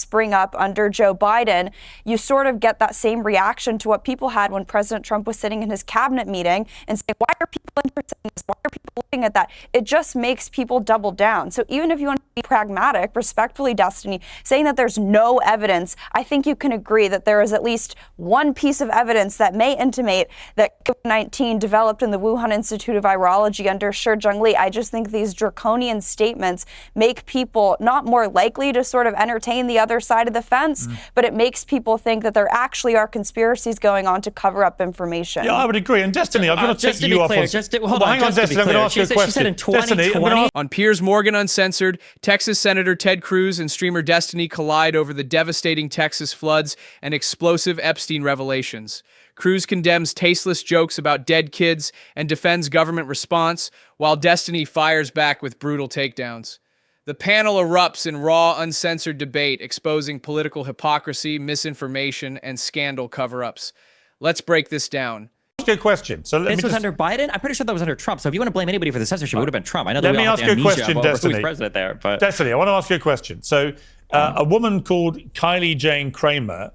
spring up under Joe Biden, you sort of get that same reaction to what people had when President Trump was sitting in his cabinet meeting and say, why are people interested in this? Why are people looking at that? It just makes people double down. So even if you want to be pragmatic, respectfully, Destiny, saying that there's no evidence, I think you can agree that there is at least one piece of evidence that may intimate that COVID-19 developed in the Wuhan Institute of Virology under Shi Zhengli. I just think these draconian statements make people not more likely to sort of entertain the other side of the fence, but it makes people think that there actually are conspiracies going on to cover up information. Yeah, I would agree. And Destiny, I'm going to take you off. Hang on, Destiny, I'm going to ask you a question. She said in 2020. On Piers Morgan Uncensored, Texas Senator Ted Cruz and streamer Destiny collide over the devastating Texas floods and explosive Epstein revelations. Cruz condemns tasteless jokes about dead kids and defends government response, while Destiny fires back with brutal takedowns. The panel erupts in raw, uncensored debate, exposing political hypocrisy, misinformation, and scandal cover-ups. Let's break this down. Good question. So this was under Biden? I'm pretty sure that was under Trump. So if you want to blame anybody for the censorship, it would have been Trump. I know that Let me ask you a question, Destiny. Who's president there, but Destiny, I want to ask you a question. So a woman called Kylie Jane Kramer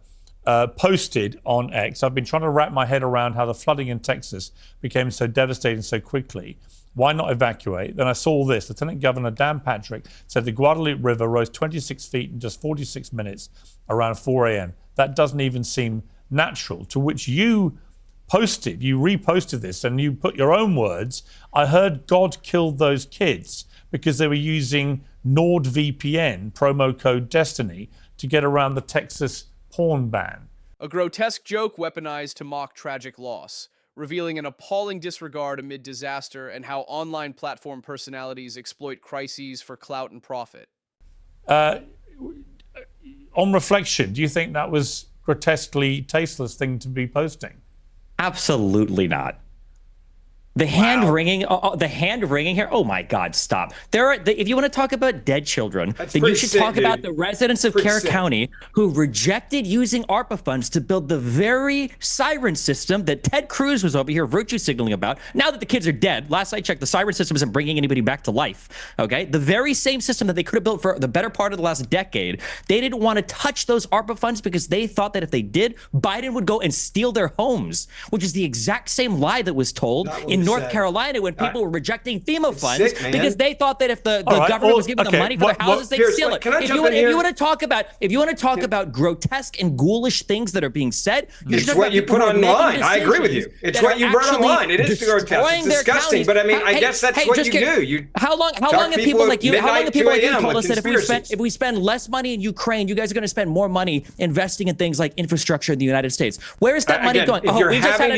posted on X, I've been trying to wrap my head around how the flooding in Texas became so devastating so quickly. Why not evacuate? Then I saw this. Lieutenant Governor Dan Patrick said the Guadalupe River rose 26 feet in just 46 minutes around 4 a.m. That doesn't even seem natural, to which you reposted this and you put your own words. I heard God killed those kids because they were using NordVPN, promo code Destiny, to get around the Texas porn ban. A grotesque joke weaponized to mock tragic loss, revealing an appalling disregard amid disaster and how online platform personalities exploit crises for clout and profit. On reflection, do you think that was grotesquely tasteless thing to be posting? absolutely not. The hand wringing here. Oh my God! Stop. If you want to talk about dead children, then you should talk about the residents of Kerr County who rejected using ARPA funds to build the very Siren system that Ted Cruz was over here virtue signaling about. Now that the kids are dead, last I checked, the Siren system isn't bringing anybody back to life. Okay, the very same system that they could have built for the better part of the last decade. They didn't want to touch those ARPA funds because they thought that if they did, Biden would go and steal their homes, which is the exact same lie that was told in North Carolina when people were rejecting FEMA funds because they thought that if the government was giving them money for the houses, they'd steal it. If you want to talk about grotesque and ghoulish things that are being said, it's what you put online. I agree with you. It's what you run online. It is grotesque. It's disgusting. But I mean, I guess that's what you do. How long have people like you? How long have people like you told us that if we spend less money in Ukraine, you guys are going to spend more money investing in things like infrastructure in the United States? Where is that money going? We just had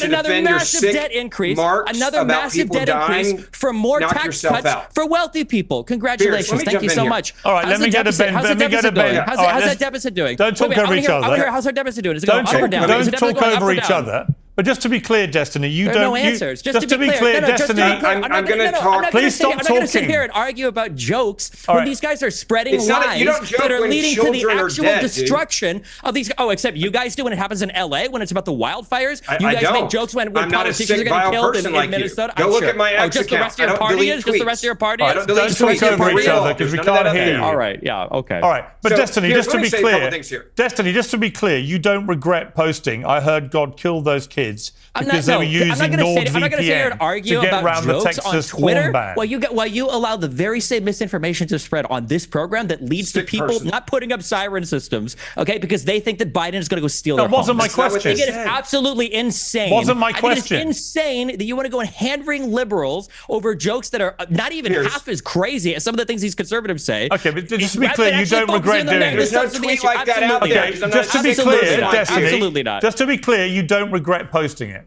another massive debt increase. Another massive debt increase for more tax cuts for wealthy people. Congratulations. Thank you so much. All right, let me get a Ben. How's that deficit doing? Don't talk over each other. How's our deficit doing? Is it going up or down? Don't talk over each other. But just to be clear, Destiny, you don't. No answers. Just to be clear, Destiny. I'm going to talk. Please stop talking. I'm not going to sit here and argue about jokes when these guys are spreading lies that are leading to the actual destruction of these. Oh, except you guys do when it happens in LA when it's about the wildfires. You guys make jokes when politicians are getting killed in Minnesota. Go look at my X account. Just the rest of your party is. Just the rest of your party is. Don't talk over each other because we can't hear you. All right. Yeah. Okay. All right. But Destiny, just to be clear, you don't regret posting. I heard God kill those kids. They were using NordVPN I'm not going to sit here and argue about jokes on Twitter while you allow the very same misinformation to spread on this program that leads to people not putting up siren systems, okay, because they think that Biden is going to go steal their homes. That wasn't my question. I think it is absolutely insane. Wasn't my question. It is insane that you want to go and hand-wring liberals over jokes that are not even half as crazy as some of the things these conservatives say. Okay, but just to be clear, you don't regret doing it. There's no tweet like that out there. Just to be clear, Destiny, absolutely not. Just to be clear, you don't regret posting it.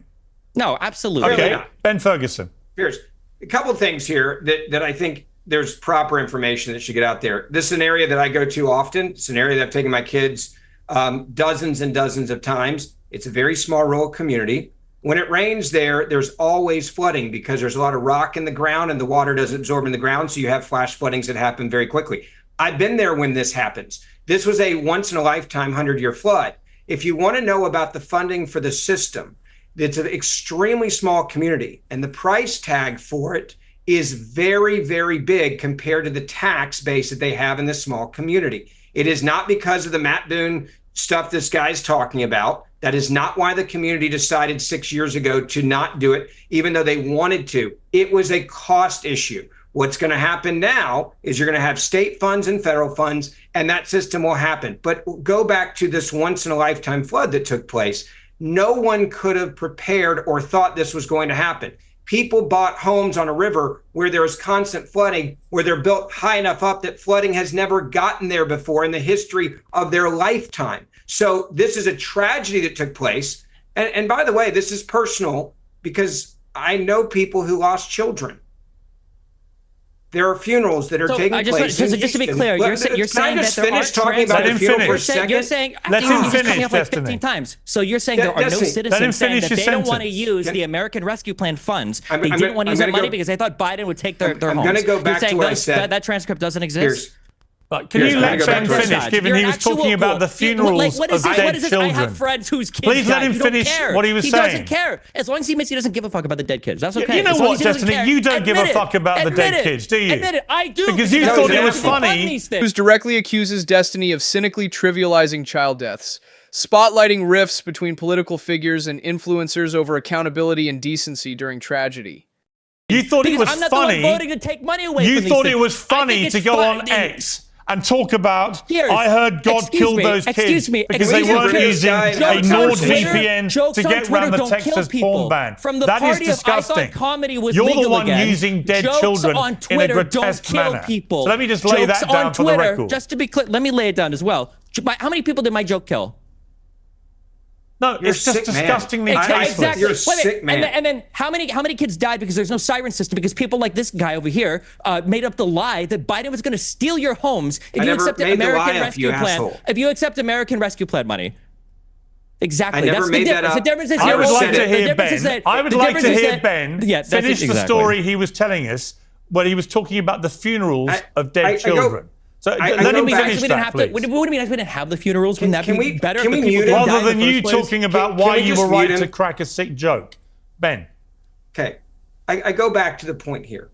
No, absolutely. Okay, Ben Ferguson. Here's a couple of things here that I think there's proper information that should get out there. This is an area that I go to often. It's an area that I've taken my kids dozens and dozens of times. It's a very small rural community. When it rains there's always flooding because there's a lot of rock in the ground and the water doesn't absorb in the ground. So you have flash floodings that happen very quickly. I've been there when this happens. This was a once in a lifetime 100-year flood. If you want to know about the funding for the system, it's an extremely small community, and the price tag for it is very, very big compared to the tax base that they have in this small community. It is not because of the Matt Boone stuff this guy's talking about. That is not why the community decided 6 years ago to not do it, even though they wanted to. It was a cost issue. What's going to happen now is you're going to have state funds and federal funds, and that system will happen. But go back to this once-in-a-lifetime flood that took place. No one could have prepared or thought this was going to happen. People bought homes on a river where there was constant flooding, where they're built high enough up that flooding has never gotten there before in the history of their lifetime. So this is a tragedy that took place. And by the way, this is personal because I know people who lost children. There are funerals that are taking place. Just to be clear, you're saying that there aren't talking about the funeral for a second? You're saying Let him he's finish, coming up like Destiny. 15 times. So you're saying there are no citizens saying that they don't want to use the American Rescue Plan funds. They didn't want to use that money because they thought Biden would take their homes. I'm going to go back to what I said. That transcript doesn't exist? But can you let Ben finish, given he was talking about the funerals of dead children? I have friends whose kids Please let him died. finish what he was saying. He doesn't care. As long as he admits he doesn't give a fuck about the dead kids. That's okay. You know what, Destiny? You don't give a fuck about the dead kids, do you? Admit it. I do. Because you thought it was funny. Cruz directly accuses Destiny of cynically trivializing child deaths, spotlighting rifts between political figures and influencers over accountability and decency during tragedy. You thought it was I'm not funny. the one voting to take money away You from these thought things. it was funny to go on X and talk about, I heard God killed those kids because they weren't using a NordVPN to get around the Texas porn ban. That is disgusting. You're the one using dead children in a grotesque manner. So let me just lay that down for the record. Just to be clear, let me lay it down as well. How many people did my joke kill? No, it's just disgustingly tasteless. Exactly. You're a sick man. And then how many kids died because there's no siren system because people like this guy over here made up the lie that Biden was going to steal your homes if you accept the American Rescue Plan. If you accept American Rescue Plan money. Exactly. I never made that up. The difference is I would like to hear Ben. I would like to hear Ben finish the story he was telling us when he was talking about the funerals of dead children. So let him finish that, please. Would it be nice we didn't have the funerals? Wouldn't that be better? Rather than you talking about why you were right to crack a sick joke. Ben. Okay. I go back to the point here.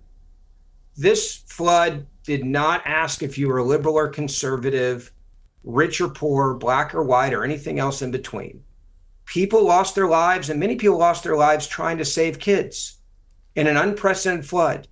This flood did not ask if you were liberal or conservative, rich or poor, black or white, or anything else in between. People lost their lives, and many people lost their lives trying to save kids in an unprecedented flood.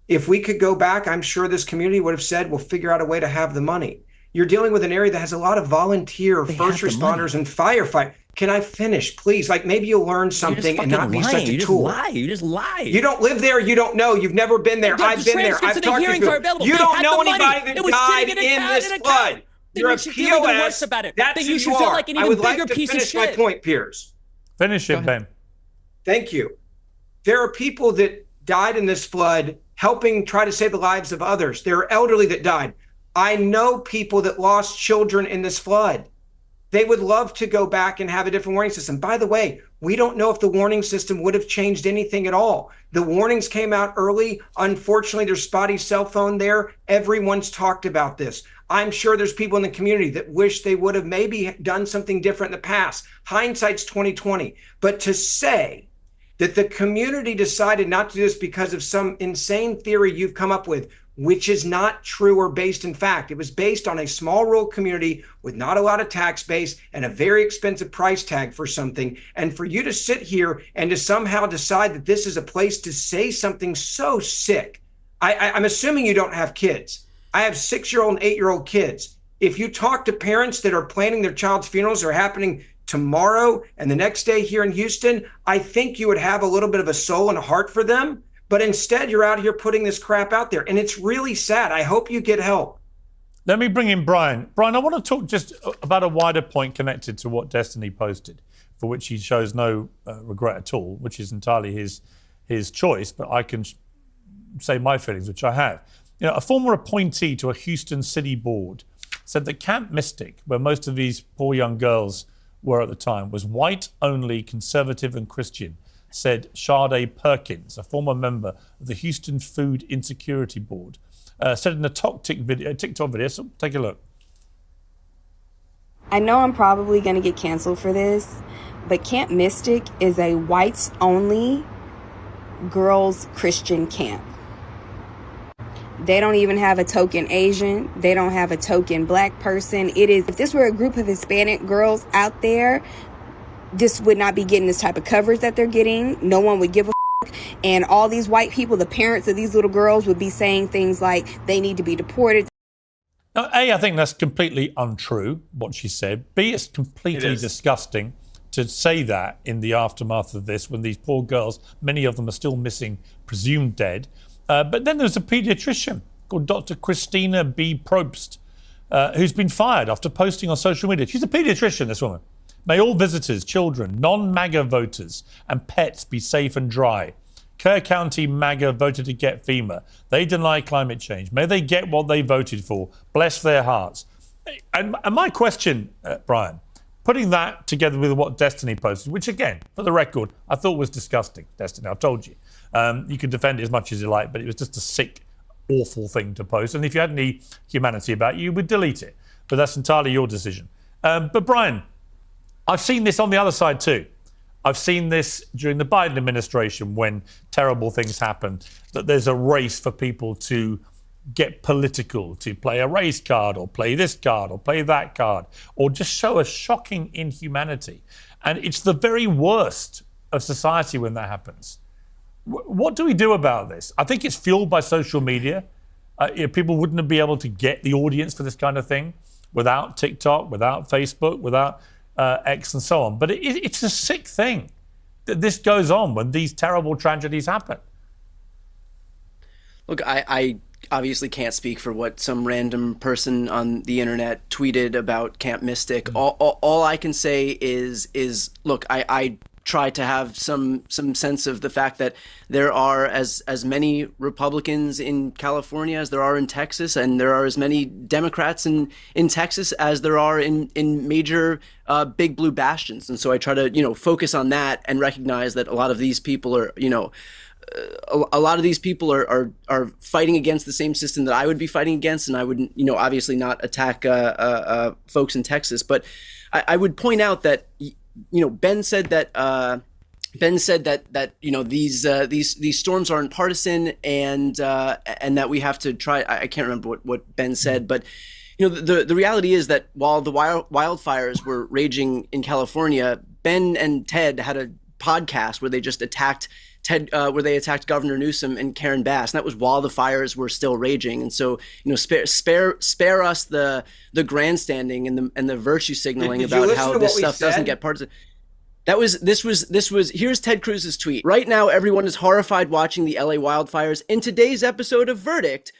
If we could go back, I'm sure this community would have said, we'll figure out a way to have the money. You're dealing with an area that has a lot of volunteer first responders and firefighters. Can I finish, please? Like, maybe you'll learn something and not be such a tool. You just lie. You don't live there. You don't know. You've never been there. I've been there. I've talked to people. You don't know anybody that died in this flood. You're a POS. That's who you are. I would like to finish my point, Piers. Finish it, Ben. Thank you. There are people that died in this flood helping try to save the lives of others. There are elderly that died. I know people that lost children in this flood. They would love to go back and have a different warning system. By the way, we don't know if the warning system would have changed anything at all. The warnings came out early. Unfortunately, there's spotty cell phone there. Everyone's talked about this. I'm sure there's people in the community that wish they would have maybe done something different in the past. Hindsight's 2020. But to say that the community decided not to do this because of some insane theory you've come up with, which is not true or based in fact. It was based on a small rural community with not a lot of tax base and a very expensive price tag for something. And for you to sit here and to somehow decide that this is a place to say something so sick. I'm assuming you don't have kids. I have 6-year-old and 8-year-old kids. If you talk to parents that are planning their child's funerals are happening tomorrow and the next day here in Houston, I think you would have a little bit of a soul and a heart for them. But instead, you're out here putting this crap out there. And it's really sad. I hope you get help. Let me bring in Brian. Brian, I want to talk just about a wider point connected to what Destiny posted, for which he shows no regret at all, which is entirely his choice. But I can say my feelings, which I have. You know, a former appointee to a Houston city board said that Camp Mystic, where most of these poor young girls were at the time, was white-only, conservative and Christian, said Sade Perkins, a former member of the Houston Food Insecurity Board, said in a TikTok video. So take a look. I know I'm probably going to get canceled for this, but Camp Mystic is a whites-only girls Christian camp. They don't even have a token Asian. They don't have a token black person. If this were a group of Hispanic girls out there, this would not be getting this type of coverage that they're getting. No one would give a f***. And all these white people, the parents of these little girls, would be saying things like they need to be deported. Now, A, I think that's completely untrue, what she said. B, it's completely disgusting to say that in the aftermath of this when these poor girls, many of them are still missing, presumed dead. But then there's a paediatrician called Dr. Christina B. Probst, who's been fired after posting on social media. She's a paediatrician, this woman. May all visitors, children, non-MAGA voters, and pets be safe and dry. Kerr County MAGA voted to get FEMA. They deny climate change. May they get what they voted for. Bless their hearts. And my question, Brian, putting that together with what Destiny posted, which again, for the record, I thought was disgusting, Destiny, I've told you. You can defend it as much as you like, but it was just a sick, awful thing to post. And if you had any humanity about you would delete it. But that's entirely your decision. But Brian, I've seen this on the other side too. I've seen this during the Biden administration when terrible things happen, that there's a race for people to get political, to play a race card or play this card or play that card, or just show a shocking inhumanity. And it's the very worst of society when that happens. What do we do about this? I think it's fueled by social media. People wouldn't be able to get the audience for this kind of thing without TikTok, without Facebook, without X and so on. But it's a sick thing that this goes on when these terrible tragedies happen. Look, I obviously can't speak for what some random person on the internet tweeted about Camp Mystic. All I can say is look, I try to have some sense of the fact that there are as many Republicans in California as there are in Texas, and there are as many Democrats in Texas as there are in major big blue bastions. And so I try to focus on that and recognize that a lot of these people are a lot of these people are fighting against the same system that I would be fighting against, and I would obviously not attack folks in Texas, but I would point out that Ben said that these storms aren't partisan, and that we have to try. I can't remember what Ben said, but the reality is that while the wildfires were raging in California, Ben and Ted had a podcast where they just attacked Governor Newsom and Karen Bass, and that was while the fires were still raging. And so, spare us the grandstanding and the virtue signaling about how this stuff doesn't get partisan. This was here's Ted Cruz's tweet. Right now, everyone is horrified watching the LA wildfires. In today's episode of Verdict,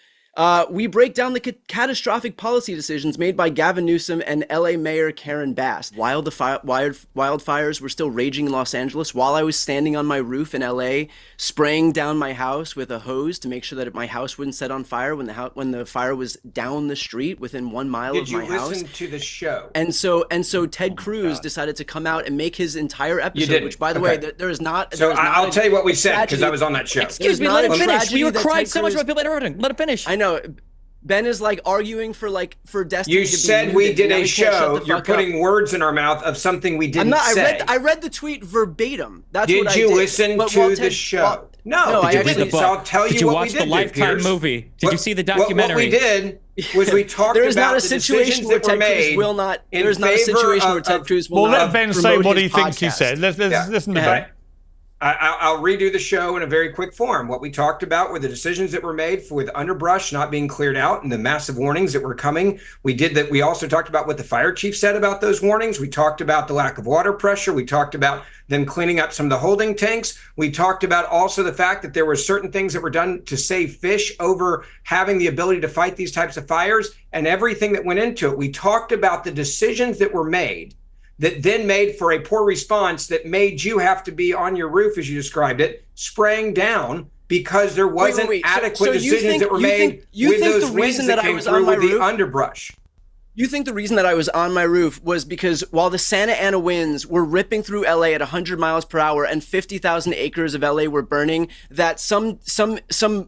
we break down the catastrophic policy decisions made by Gavin Newsom and LA Mayor Karen Bass. While the wildfires were still raging in Los Angeles, while I was standing on my roof in LA, spraying down my house with a hose to make sure that my house wouldn't set on fire when the fire was down the street within 1 mile of my house. Did you listen to the show? And so Ted Cruz decided to come out and make make his entire episode, which, by the way, there is not. So I'll tell you what we said, because I was on that show. Excuse me, let him finish. We were crying so much about people interrupting. Let him finish. I know. Ben is arguing for Destiny. You said we did a show. You're putting words in our mouth of something we didn't say. I read the tweet verbatim. That's what I did. Did you listen to the show? No, I didn't. So I'll tell you what we did. Did you watch the Lifetime movie? Did you see the documentary? What we did was we talked about the decisions that were made. There is not a situation where Ted Cruz will not. Well, let Ben say what he thinks he said. Let's listen to Ben. I'll redo the show in a very quick form. What we talked about were the decisions that were made with underbrush not being cleared out and the massive warnings that were coming. We also talked about what the fire chief said about those warnings. We talked about the lack of water pressure. We talked about them cleaning up some of the holding tanks. We talked about also the fact that there were certain things that were done to save fish over having the ability to fight these types of fires and everything that went into it. We talked about the decisions that were made that then made for a poor response that made you have to be on your roof, as you described it, spraying down because there wasn't adequate decisions that were made with those winds that came through with the underbrush. You think the reason that I was on my roof was because while the Santa Ana winds were ripping through LA at 100 miles per hour and 50,000 acres of LA were burning, that some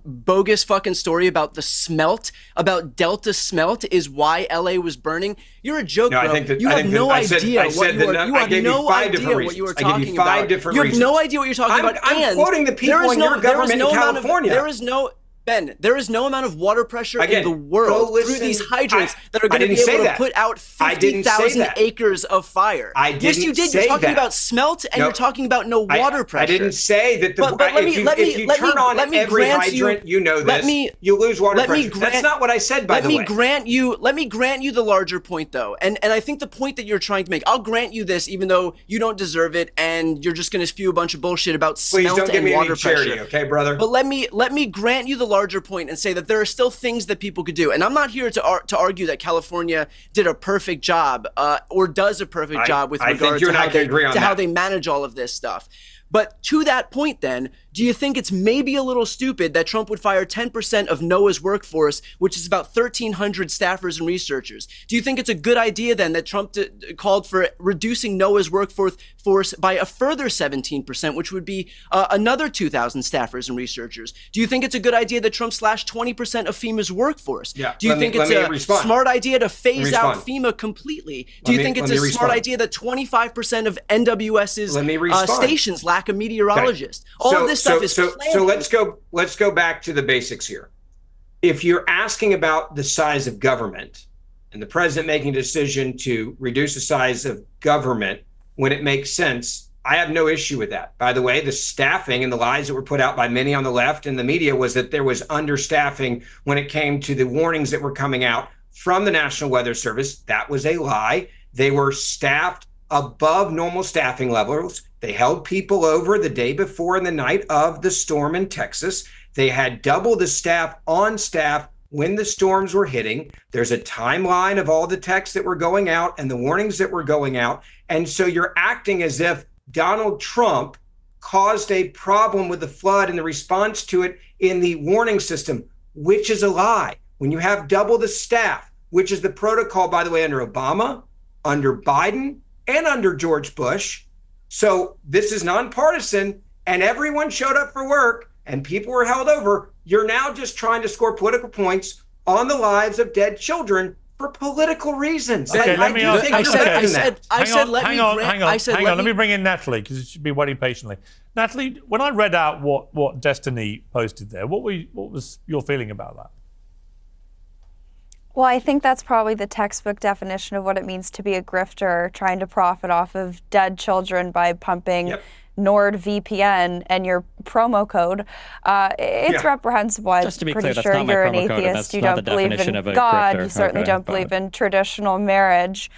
bogus fucking story about the smelt, about Delta smelt is why LA was burning? You're a joke, bro. You have no idea what you were talking about. You have no idea what you're talking about. I'm quoting the people in your government in California. There is no Ben, there is no amount of water pressure Again, in the world through these hydrants that are going to be able to put out 50,000 acres of fire. Yes, you did. You're talking about smelt, and you're talking about no water pressure. I didn't say that. If you turn on every hydrant, you know this. You lose water pressure. That's not what I said. By the way, let me grant you the larger point, though, and I think the point that you're trying to make, I'll grant you this, even though you don't deserve it, and you're just going to spew a bunch of bullshit about smelt and water pressure. Okay, brother. But let me grant you the larger point and say that there are still things that people could do. And I'm not here to argue that California did a perfect job or does a perfect job with regard to how they manage all of this stuff. But to that point, then, do you think it's maybe a little stupid that Trump would fire 10% of NOAA's workforce, which is about 1,300 staffers and researchers? Do you think it's a good idea, then, that Trump called for reducing NOAA's workforce by a further 17%, which would be another 2,000 staffers and researchers? Do you think it's a good idea that Trump slashed 20% of FEMA's workforce? Yeah, do you think it's a smart idea to phase out FEMA completely? Do you think it's a smart idea that 25% of NWS's stations lack a meteorologist? All of this stuff is so let's go back to the basics here. If you're asking about the size of government and the president making a decision to reduce the size of government when it makes sense, I have no issue with that. By the way, the staffing and the lies that were put out by many on the left and the media was that there was understaffing when it came to the warnings that were coming out from the National Weather Service. That was a lie. They were staffed above normal staffing levels. They held people over the day before and the night of the storm in Texas. They had double the staff on staff when the storms were hitting. There's a timeline of all the texts that were going out and the warnings that were going out. And so you're acting as if Donald Trump caused a problem with the flood and the response to it in the warning system, which is a lie. When you have double the staff, which is the protocol, by the way, under Obama, under Biden, and under George Bush. So this is nonpartisan, and everyone showed up for work, and people were held over. You're now just trying to score political points on the lives of dead children for political reasons. Okay, let me bring in Natalie, because it should be waiting patiently. Natalie, when I read out what Destiny posted there, what was your feeling about that? Well, I think that's probably the textbook definition of what it means to be a grifter, trying to profit off of dead children by pumping NordVPN and your promo code. It's reprehensible. I'm pretty sure you're an atheist. You don't believe in God. You certainly don't believe in traditional marriage.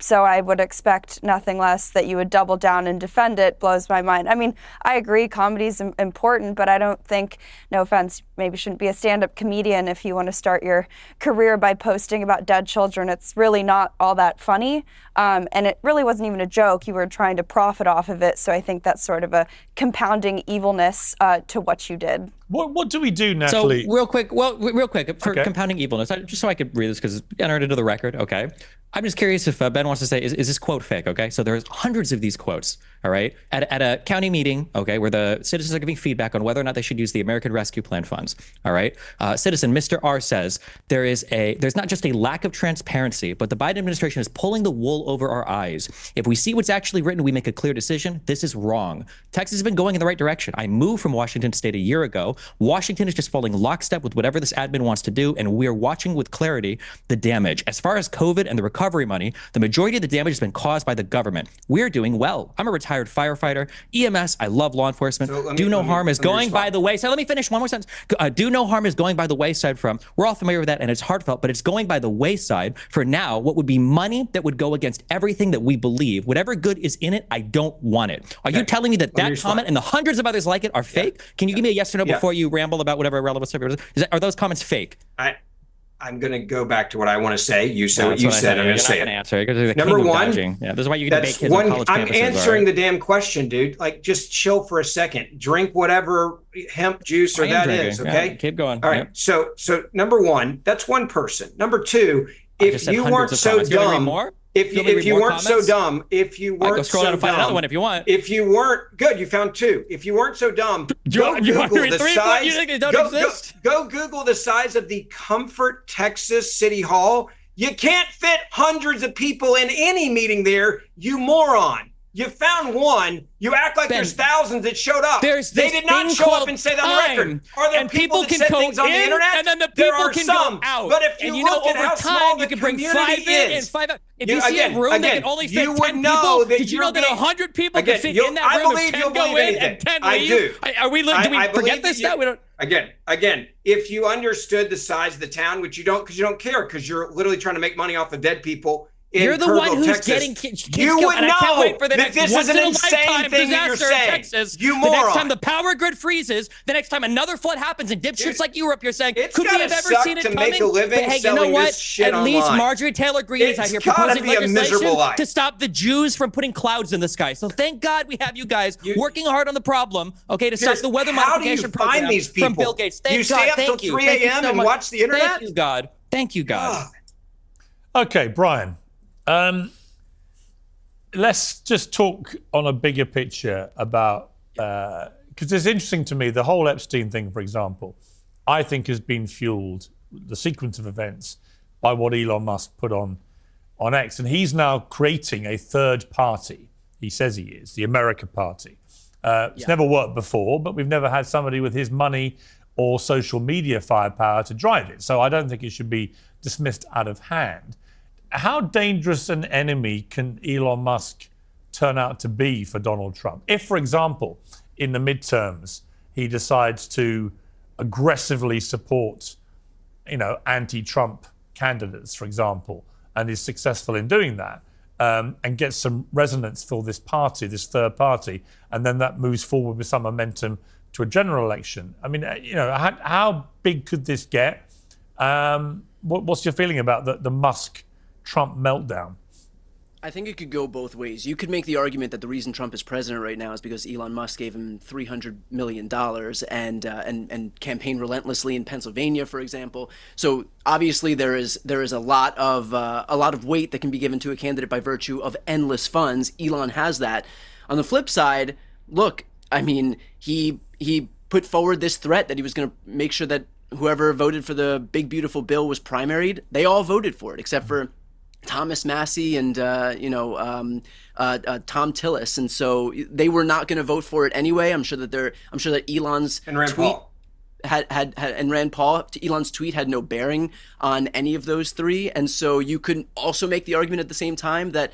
So I would expect nothing less that you would double down and defend it. Blows my mind. I mean, I agree comedy's important, but I don't think, no offense, maybe shouldn't be a stand-up comedian if you want to start your career by posting about dead children. It's really not all that funny. And it really wasn't even a joke. You were trying to profit off of it. So I think that's sort of a compounding evilness to what you did. What do we do, Natalie? So real quick, for compounding evilness, just so I could read this because it's entered into the record, okay? I'm just curious if Ben wants to say, is this quote fake, okay? So there's hundreds of these quotes, all right? At a county meeting, okay, where the citizens are giving feedback on whether or not they should use the American Rescue Plan funds, all right? Citizen Mr. R says, there's not just a lack of transparency, but the Biden administration is pulling the wool over our eyes. If we see what's actually written, we make a clear decision. This is wrong. Texas has been going in the right direction. I moved from Washington State a year ago. Washington is just falling lockstep with whatever this admin wants to do, and we're watching with clarity the damage. As far as COVID and the recovery money, the majority of the damage has been caused by the government. We're doing well. I'm a retired firefighter. EMS, I love law enforcement. So do no harm is going by the wayside. Let me finish one more sentence. Do no harm is going by the wayside from, we're all familiar with that, and it's heartfelt, but it's going by the wayside for now what would be money that would go against everything that we believe. Whatever good is in it, I don't want it. Are you telling me that comment and the hundreds of others like it are fake? Can you give me a yes or no before you ramble about whatever irrelevant subject is? Are those comments fake? I'm going to go back to what I want to say. You said what you said. I'm going to say it. Answer. Number one, this is why you can debate kids on college I'm campuses, answering the damn question, dude. Like, just chill for a second. Drink whatever hemp juice or that is, okay? Yeah, keep going. All right. So number one, if you weren't so dumb, if you weren't so dumb, scroll down and find another one if you want. If you weren't good, you found two. If you weren't so dumb, go Google the size. You think they don't exist? Go Google the size of the Comfort, Texas City Hall. You can't fit hundreds of people in any meeting there, you moron. You found one. You act like there's thousands that showed up. They did not show up and say that on the record. Are there people that said things on the internet? And then the there people are can some. go out. But if you look at how small the you can bring community 5 in and is, 5 out. If you see a room that can only fit 10 people, did you know that 100 people can fit in that room if 10 go in and 10 leave? Do we forget this now? We don't. Again, if you understood the size of the town, which you don't, because you don't care, because you're literally trying to make money off of dead people. You're the one who's getting kids killed, and I can't wait for the next once-in-a-lifetime disaster in Texas. You moron. The next time the power grid freezes, the next time another flood happens, and dipshits like you were up here saying, could we have ever seen it coming? But hey, you know what? At least Marjorie Taylor Greene is out here proposing legislation to stop the Jews from putting clouds in the sky. So thank God we have you guys working hard on the problem, okay, to stop the weather modification program from Bill Gates. Thank God. You stay up till 3 a.m. and watch the internet? Thank you, God. Thank you, God. Okay, Brian. Let's just talk on a bigger picture about, because it's interesting to me, the whole Epstein thing, for example, I think has been fueled, the sequence of events, by what Elon Musk put on X. And he's now creating a third party. He says he is, the America Party. It's never worked before, but we've never had somebody with his money or social media firepower to drive it. So I don't think it should be dismissed out of hand. How dangerous an enemy can Elon Musk turn out to be for Donald Trump? If, for example, in the midterms, he decides to aggressively support, anti-Trump candidates, for example, and is successful in doing that, and gets some resonance for this party, this third party, and then that moves forward with some momentum to a general election. I mean, how big could this get? What's your feeling about the Musk-Trump meltdown? I think it could go both ways. You could make the argument that the reason Trump is president right now is because Elon Musk gave him $300 million and campaigned relentlessly in Pennsylvania, for example. So obviously there is a lot of weight that can be given to a candidate by virtue of endless funds. Elon has that. On the flip side, look, I mean, he put forward this threat that he was going to make sure that whoever voted for the big beautiful bill was primaried. They all voted for it except for Thomas Massey and Tom Tillis, and so they were not going to vote for it anyway. I'm sure that Elon's and Rand tweet Paul. and Rand Paul, Elon's tweet had no bearing on any of those three, and so you could also make the argument at the same time that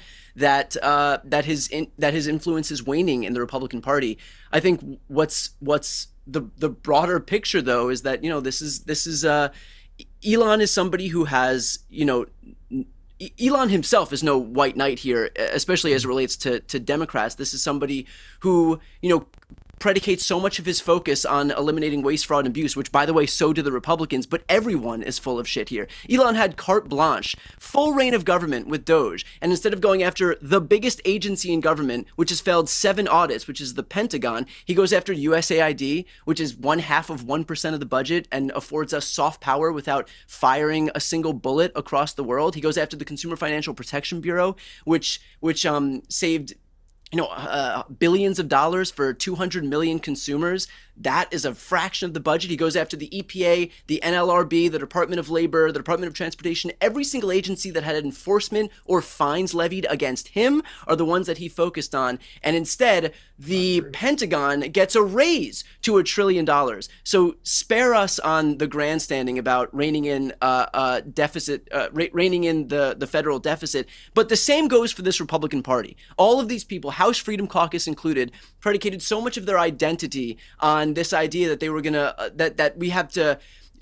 his influence is waning in the Republican Party. I think what's the broader picture though is that this is Elon is somebody who has Elon himself is no white knight here, especially as it relates to Democrats. This is somebody who, predicates so much of his focus on eliminating waste, fraud, and abuse, which, by the way, so do the Republicans, but everyone is full of shit here. Elon had carte blanche, full reign of government with Doge, and instead of going after the biggest agency in government, which has failed 7 audits, which is the Pentagon, he goes after USAID, which is 0.5% of the budget and affords us soft power without firing a single bullet across the world. He goes after the Consumer Financial Protection Bureau, which saved billions of dollars for 200 million consumers. That is a fraction of the budget. He goes after the EPA, the NLRB, the Department of Labor, the Department of Transportation. Every single agency that had enforcement or fines levied against him are the ones that he focused on. And instead, the Pentagon gets a raise to $1 trillion. So spare us on the grandstanding about reining in reining in the federal deficit. But the same goes for this Republican Party. All of these people, House Freedom Caucus included, predicated so much of their identity on this idea that they were gonna that we have to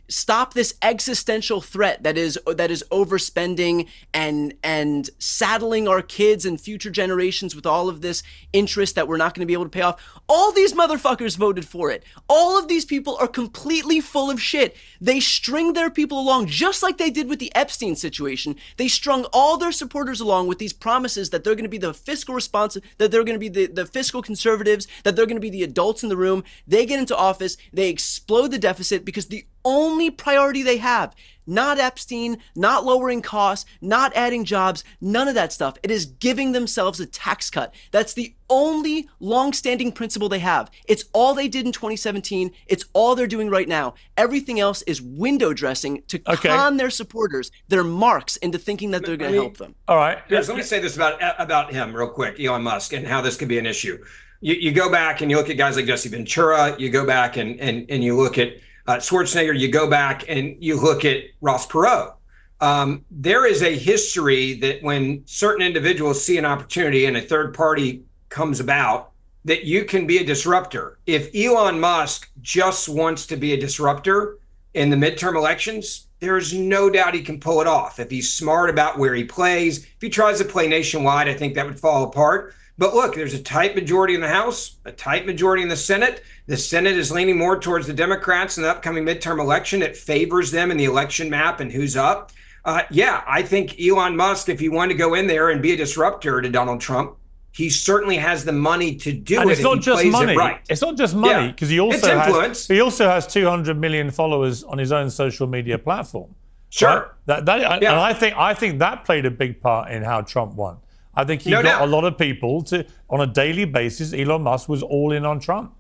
stop this existential threat that is overspending and saddling our kids and future generations with all of this interest that we're not going to be able to pay off. All these motherfuckers voted for it. All of these people are completely full of shit. They string their people along just like they did with the Epstein situation. They strung all their supporters along with these promises that they're going to be the fiscal that they're going to be the fiscal conservatives, that they're going to be the adults in the room. They get into office, they explode the deficit because the only priority they have. Not Epstein, not lowering costs, not adding jobs, none of that stuff. It is giving themselves a tax cut. That's the only long-standing principle they have. It's all they did in 2017. It's all they're doing right now. Everything else is window dressing to con their supporters, their marks, into thinking that they're going to help them. All right. Let me say this about him real quick, Elon Musk, and how this could be an issue. You go back and you look at guys like Jesse Ventura. You go back and you look at Schwarzenegger. You go back and you look at Ross Perot. There is a history that when certain individuals see an opportunity and a third party comes about, that you can be a disruptor. If Elon Musk just wants to be a disruptor in the midterm elections, there's no doubt he can pull it off. If he's smart about where he plays, if he tries to play nationwide, I think that would fall apart. But look, there's a tight majority in the House, a tight majority in the Senate. The Senate is leaning more towards the Democrats in the upcoming midterm election. It favors them in the election map and who's up. I think Elon Musk, if he wanted to go in there and be a disruptor to Donald Trump, he certainly has the money to do and it. It's not just money. Right. It's not just money, because he also has 200 million followers on his own social media platform. Sure. Right? And I think that played a big part in how Trump won. I think he got a lot of people to, on a daily basis, Elon Musk was all in on Trump.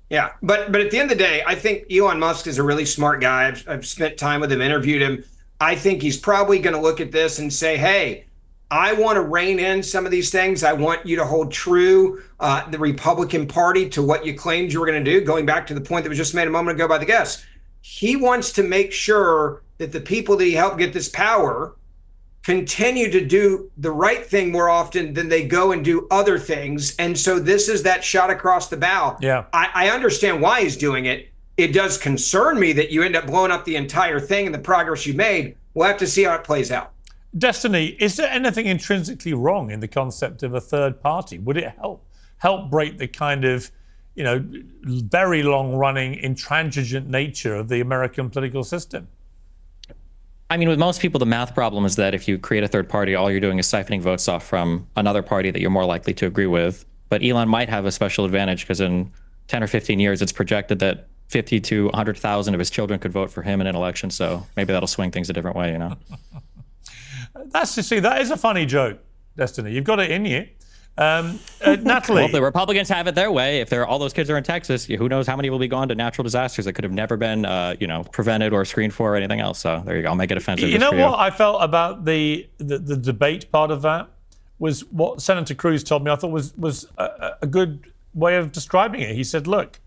Yeah, but at the end of the day, I think Elon Musk is a really smart guy. I've spent time with him, interviewed him. I think he's probably going to look at this and say, hey, I want to rein in some of these things. I want you to hold true the Republican Party to what you claimed you were going to do, going back to the point that was just made a moment ago by the guest. He wants to make sure that the people that he helped get this power continue to do the right thing more often than they go and do other things. And so this is that shot across the bow. Yeah, I understand why he's doing it. It does concern me that you end up blowing up the entire thing and the progress you made. We'll have to see how it plays out. Destiny, is there anything intrinsically wrong in the concept of a third party? Would it help break the kind of, very long-running, intransigent nature of the American political system? I mean, with most people, the math problem is that if you create a third party, all you're doing is siphoning votes off from another party that you're more likely to agree with. But Elon might have a special advantage because in 10 or 15 years, it's projected that 50 to 100,000 of his children could vote for him in an election. So maybe that'll swing things a different way, That is a funny joke, Destiny. You've got it in you. Natalie. Well, if the Republicans have it their way, if all those kids are in Texas, who knows how many will be gone to natural disasters that could have never been, prevented or screened for or anything else. So there you go. I'll make it offensive. You know what I felt about the debate part of that was what Senator Cruz told me. I thought was a good way of describing it. He said, look,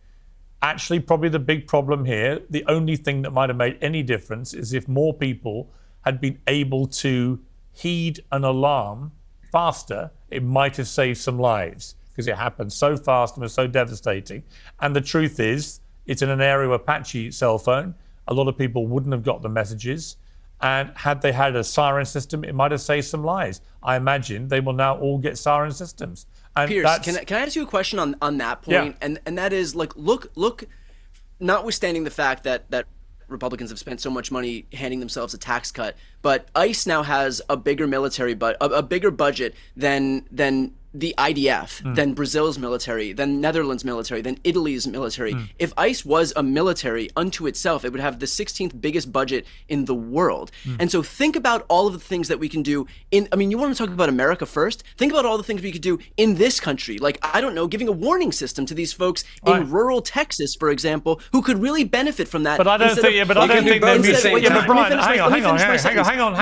actually probably the big problem here, the only thing that might have made any difference is if more people had been able to heed an alarm faster, it might have saved some lives, because it happened so fast and was so devastating. And the truth is, it's in an area with a patchy cell phone. A lot of people wouldn't have got the messages. And had they had a siren system, it might have saved some lives. I imagine they will now all get siren systems. And Pierce, can I ask you a question on that point? Yeah. And that is, like, look, notwithstanding the fact that Republicans have spent so much money handing themselves a tax cut, but ICE now has a bigger military, a bigger budget than the IDF, than Brazil's military, than Netherlands military, than Italy's military. If ICE was a military unto itself, it would have the 16th biggest budget in the world. And so think about all of the things that we can do you want to talk about America first? Think about all the things we could do in this country. Like, I don't know, giving a warning system to these folks in rural Texas, for example, who could really benefit from that. But I don't think they're mutually. Yeah, but Brian, hang on.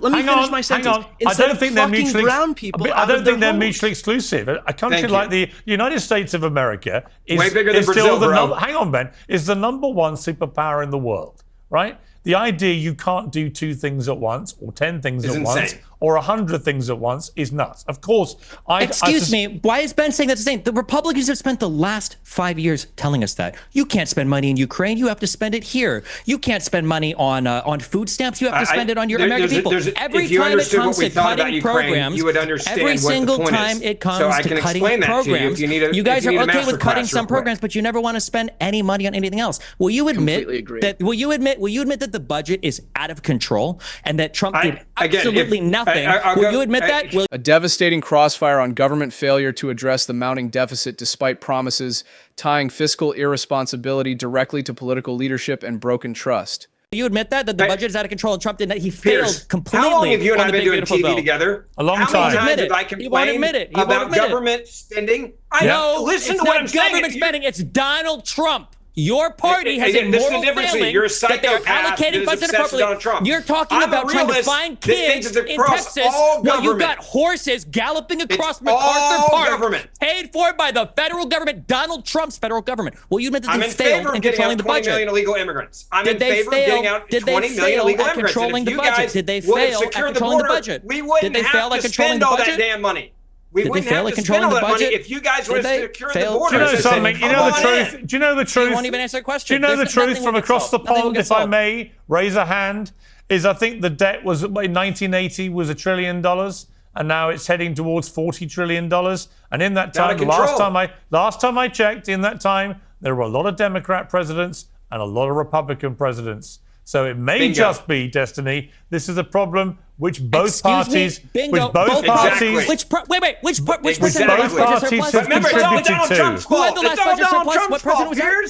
Let me finish my sentence. Instead of fucking brown people, I don't think they're mutually exclusive. A country like the United States of America is way bigger than Brazil, hang on, Ben, is the #1 superpower in the world, right? The idea you can't do 2 things at once, or 10 things at once, or 100 things at once is nuts. Of course, Excuse me, why is Ben saying that's the same? The Republicans have spent the last 5 years telling us that. You can't spend money in Ukraine, you have to spend it here. You can't spend money on food stamps, you have to spend it on your American people. Every time it comes to cutting programs, every single time it comes to cutting programs, you guys are okay with cutting some programs, but you never want to spend any money on anything else. Will you admit that the budget is out of control and that Trump did absolutely nothing something. Will you admit that? Will A devastating crossfire on government failure to address the mounting deficit despite promises tying fiscal irresponsibility directly to political leadership and broken trust. you admit that the budget is out of control and Trump did that? He failed completely. How long have you and I been doing TV bill? together? A long How time. many times have I complained about government spending? I know. Listen to what I'm saying. Government spending. It's Donald Trump. Your party has a moral failing You're a that they're psychopath allocating budget appropriately. You're talking about trying to find kids in Texas while you've got horses galloping across MacArthur Park, paid for by the federal government, Donald Trump's federal government. Will you admit that they failed in controlling the budget? 20 million illegal immigrants. I'm in favor of getting out 20 million illegal immigrants. Controlling the budget? Did they fail at controlling the budget? We wouldn't have to spend all that damn money. We wouldn't have to spend all that money if you guys were securing the border. Do you know something? You know the truth. Do you know the truth? You won't even answer the question. Do you know the truth from across the pond, if I may raise a hand? Is I think the debt was in 1980 was $1 trillion, and now it's heading towards $40 trillion. And in that time, last time I checked, in that time there were a lot of Democrat presidents and a lot of Republican presidents. So it may just be, Destiny, this is a problem which both parties, which both parties, which president both parties have contributed to. Who had the last budget surplus? What president was there?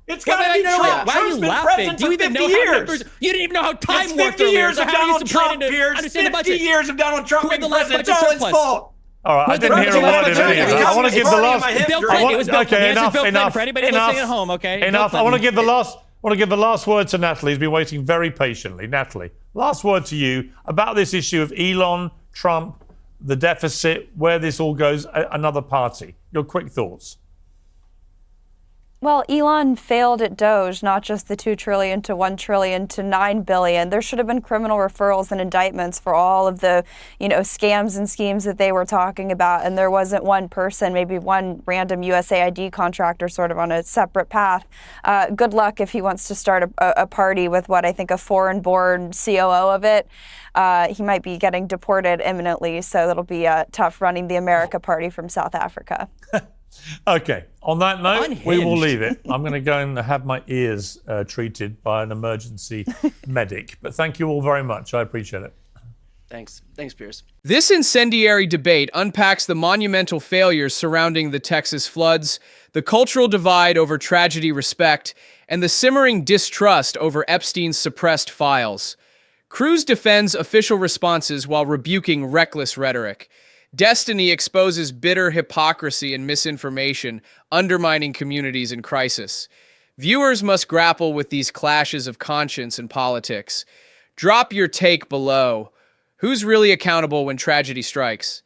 It's got to be Trump. Why are you laughing? Do you even know how numbers? You didn't even know how time worked earlier. So how are you complaining to understand the budget? 50 years of Donald Trump being president. It's all his fault. All right, I didn't hear a word of any of that. I want to give the last. Okay, enough. For anybody listening at home, okay. Enough. I want to give the last. I want to give the last word to Natalie, who's been waiting very patiently. Natalie, last word to you about this issue of Elon, Trump, the deficit, where this all goes, another party. Your quick thoughts. Well, Elon failed at Doge, not just the $2 trillion to $1 trillion to $9 billion. There should have been criminal referrals and indictments for all of the, scams and schemes that they were talking about. And there wasn't one person, maybe one random USAID contractor sort of on a separate path. Good luck if he wants to start a party with what I think a foreign-born COO of it. He might be getting deported imminently, so it'll be tough running the America Party from South Africa. Okay, on that note, we will leave it. I'm going to go and have my ears treated by an emergency medic. But thank you all very much. I appreciate it. Thanks, Piers. This incendiary debate unpacks the monumental failures surrounding the Texas floods, the cultural divide over tragedy respect, and the simmering distrust over Epstein's suppressed files. Cruz defends official responses while rebuking reckless rhetoric. Destiny exposes bitter hypocrisy and misinformation, undermining communities in crisis. Viewers must grapple with these clashes of conscience and politics. Drop your take below. Who's really accountable when tragedy strikes?